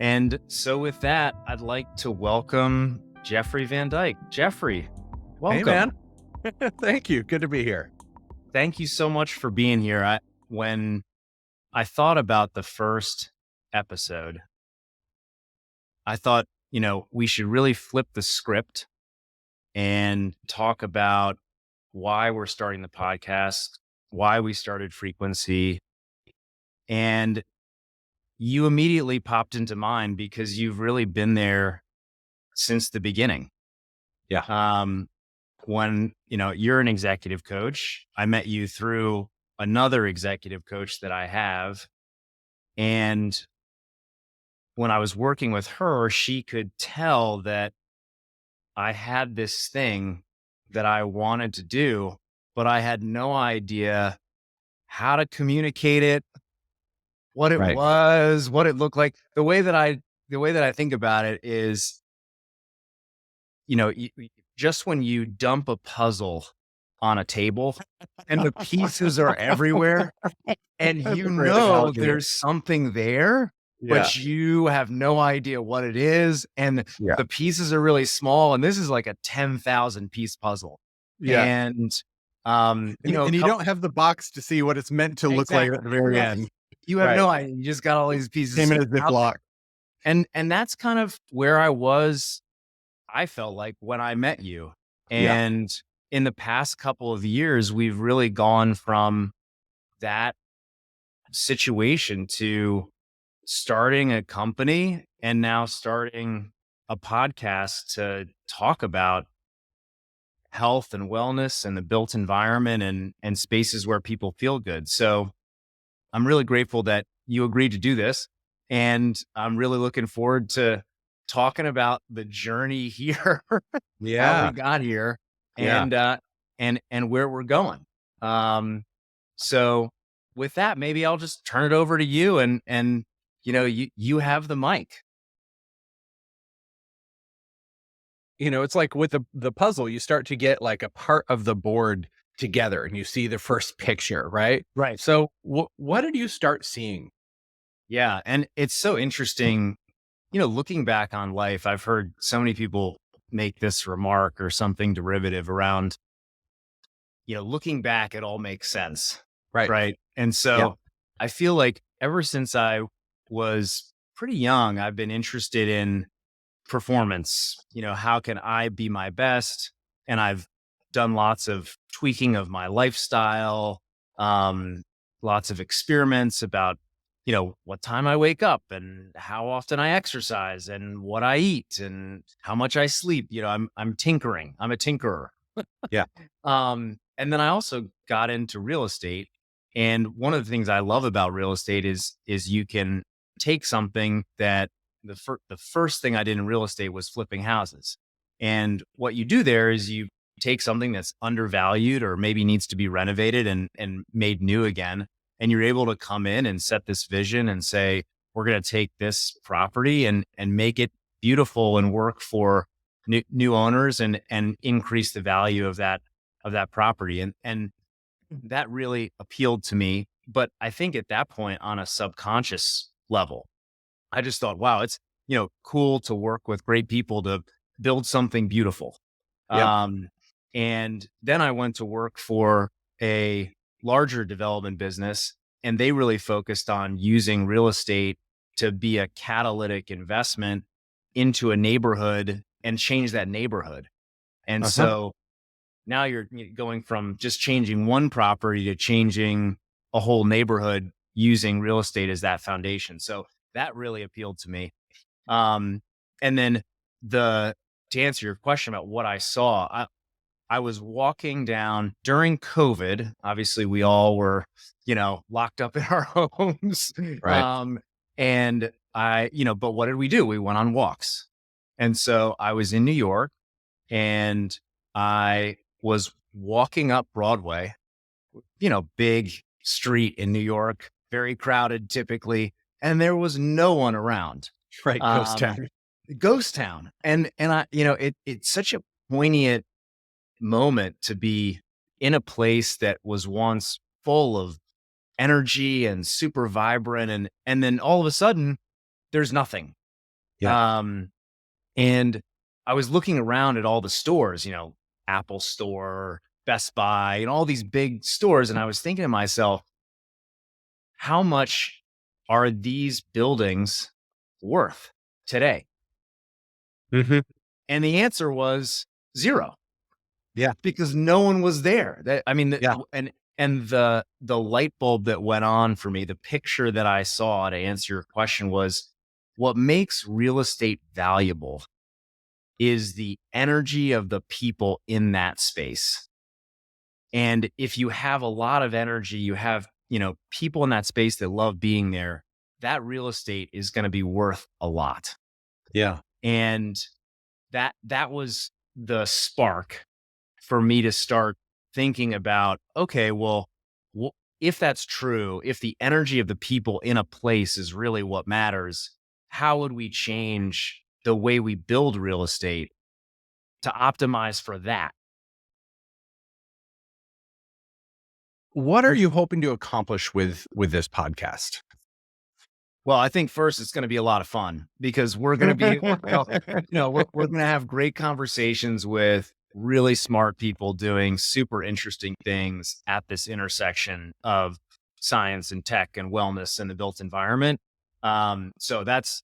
And so with that, I'd like to welcome Jeffrey Van Dyke. Jeffrey, Hey, welcome. man. Thank you. Good to be here. Thank you so much for being here. When I thought about the first episode, I thought, we should really flip the script and talk about why we're starting the podcast, why we started Frequency. And you immediately popped into mind because you've really been there since the beginning. Yeah. When, you're an executive coach, I met you through another executive coach that I have. And when I was working with her, she could tell that I had this thing that I wanted to do, but I had no idea how to communicate it, what it Right. was, what it looked like. The way that I think about it is, just when you dump a puzzle on a table and the pieces are everywhere and That's a great analogy. there's something there, Yeah. but you have no idea what it is. And Yeah. the pieces are really small. And this is like a 10,000 piece puzzle. Yeah. And, And you don't have the box to see what it's meant to look like exactly, at the very right. end. You have Right. no idea. You just got all these pieces Came in a out Ziploc. there. And that's kind of where I was, I felt like when I met you. Yeah. And in the past couple of years, we've really gone from that situation to starting a company and now starting a podcast to talk about health and wellness and the built environment and spaces where people feel good. So I'm really grateful that you agreed to do this. And I'm really looking forward to talking about the journey here, how we Yeah. got here Yeah. and where we're going. So with that, maybe I'll just turn it over to you and you have the mic. It's like with the puzzle, you start to get like a part of the board together and you see the first picture, right? Right. So what did you start seeing? Yeah. And it's so interesting, looking back on life, I've heard so many people make this remark or something derivative around, looking back, it all makes sense. Right. Right. And Yeah. so I feel like ever since I was pretty young, I've been interested in performance. How can I be my best? And I've done lots of tweaking of my lifestyle, um, lots of experiments about, what time I wake up and how often I exercise and what I eat and how much I sleep. I'm tinkering. I'm a tinkerer. Yeah. And then I also got into real estate. And one of the things I love about real estate is you can take something that the first thing I did in real estate was flipping houses. And what you do there is you take something that's undervalued or maybe needs to be renovated and made new again. And you're able to come in and set this vision and say, we're going to take this property and make it beautiful and work for new owners and increase the value of that property. And that really appealed to me. But I think at that point on a subconscious level, I just thought, wow, it's, cool to work with great people to build something beautiful. Yep. And then I went to work for a larger development business, and they really focused on using real estate to be a catalytic investment into a neighborhood and change that neighborhood. And Uh-huh. so now you're going from just changing one property to changing a whole neighborhood using real estate as that foundation. So that really appealed to me. Um, and then to answer your question about what I saw, I was walking down during COVID. Obviously, we all were, locked up in our homes. Right. And but what did we do? We went on walks. And so I was in New York and I was walking up Broadway, big street in New York, very crowded typically, and there was no one around. Right. Ghost town. Ghost town. And I, it's such a poignant moment to be in a place that was once full of energy and super vibrant and then all of a sudden there's nothing. Yeah. Um, and I was looking around at all the stores, Apple Store, Best Buy, and all these big stores. And I was thinking to myself, how much are these buildings worth today? Mhm. And the answer was zero, Yeah. because no one was there. That I mean, Yeah. and the light bulb that went on for me, the picture that I saw to answer your question was, what makes real estate valuable is the energy of the people in that space. And if you have a lot of energy, you have, people in that space that love being there, that real estate is going to be worth a lot. Yeah. And that was the spark for me to start thinking about, okay, well, if that's true, if the energy of the people in a place is really what matters, how would we change the way we build real estate to optimize for that? What are you hoping to accomplish with this podcast? Well, I think first it's going to be a lot of fun, because we're going to be, we're going to have great conversations with really smart people doing super interesting things at this intersection of science and tech and wellness and the built environment. So that's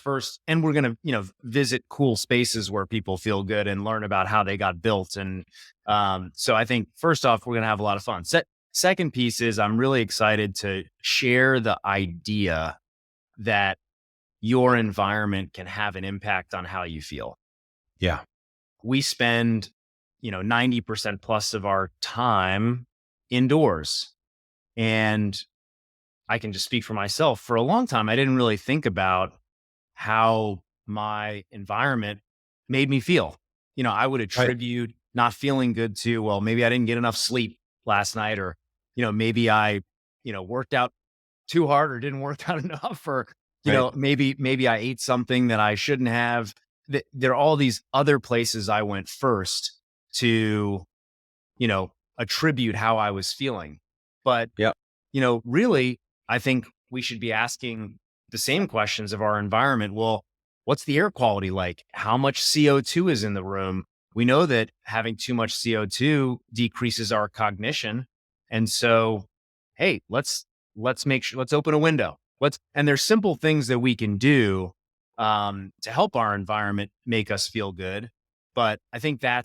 first, and we're going to, visit cool spaces where people feel good and learn about how they got built. And so I think first off, we're going to have a lot of fun. Second piece is, I'm really excited to share the idea that your environment can have an impact on how you feel. Yeah. We spend, 90% plus of our time indoors. And I can just speak for myself. For a long time, I didn't really think about how my environment made me feel. I would Right. attribute not feeling good to, well, maybe I didn't get enough sleep last night, or, maybe I, worked out too hard or didn't work out enough, or Right. maybe I ate something that I shouldn't have. There are all these other places I went first to, attribute how I was feeling. But Yep. really, I think we should be asking the same questions of our environment. Well, what's the air quality like? How much CO2 is in the room? We know that having too much CO2 decreases our cognition. And so, hey, let's open a window. And there's simple things that we can do to help our environment make us feel good. But I think the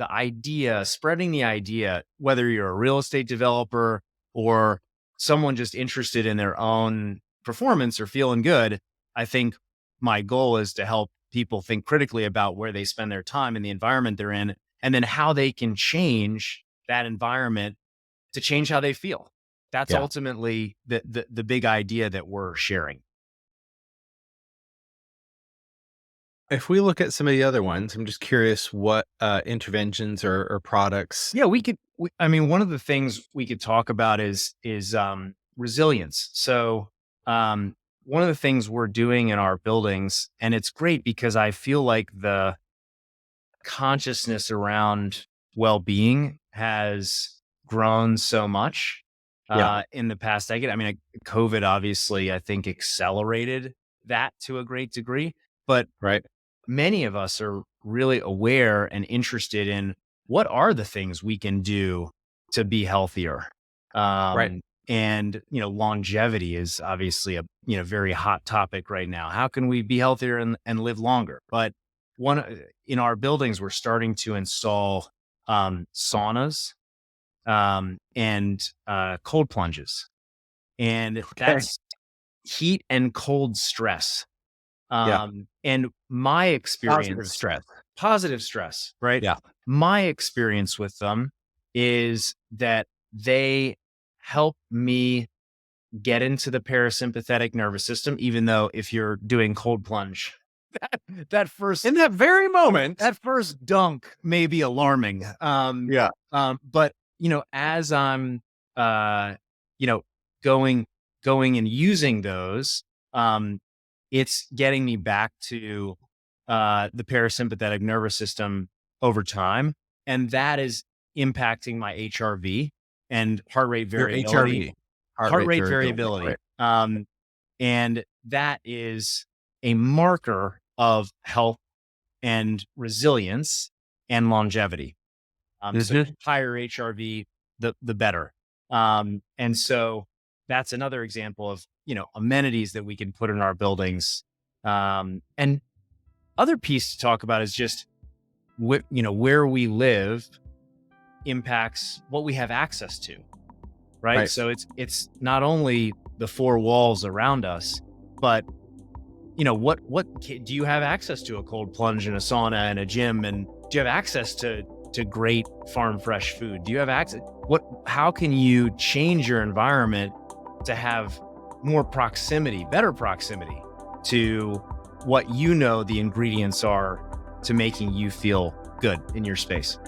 idea, spreading the idea, whether you're a real estate developer or someone just interested in their own performance or feeling good. I think my goal is to help people think critically about where they spend their time and the environment they're in, and then how they can change that environment to change how they feel. That's Yeah. ultimately the big idea that we're sharing. If we look at some of the other ones, I'm just curious what interventions or products. Yeah, I mean, one of the things we could talk about is resilience. So, one of the things we're doing in our buildings, and it's great because I feel like the consciousness around well-being has grown so much Yeah. in the past decade. I mean, COVID obviously, I think, accelerated that to a great degree, but Right. many of us are really aware and interested in what are the things we can do to be healthier. Right. And longevity is obviously a very hot topic right now. How can we be healthier and live longer? But in our buildings, we're starting to install saunas and cold plunges, and Okay. that's heat and cold stress. Yeah. And my Positive experience, stress. positive stress, right? Yeah. My experience with them is that they help me get into the parasympathetic nervous system, even though if you're doing cold plunge, that, that first In that very moment. that first dunk may be alarming. Yeah. But as I'm you know, going going and using those, um, it's getting me back to the parasympathetic nervous system over time. And that is impacting my HRV and heart rate Your variability. HRV, heart Heart rate rate variability. variability. Right. And that is a marker of health and resilience and longevity. So Mhm. higher HRV, the better. And so that's another example of, amenities that we can put in our buildings. And other piece to talk about is just where we live impacts what we have access to, right? Right. So it's not only the four walls around us, but do you have access to? A cold plunge and a sauna and a gym, and do you have access to great farm fresh food? Do you have access? How can you change your environment to have more proximity, better proximity to what the ingredients are to making you feel good in your space?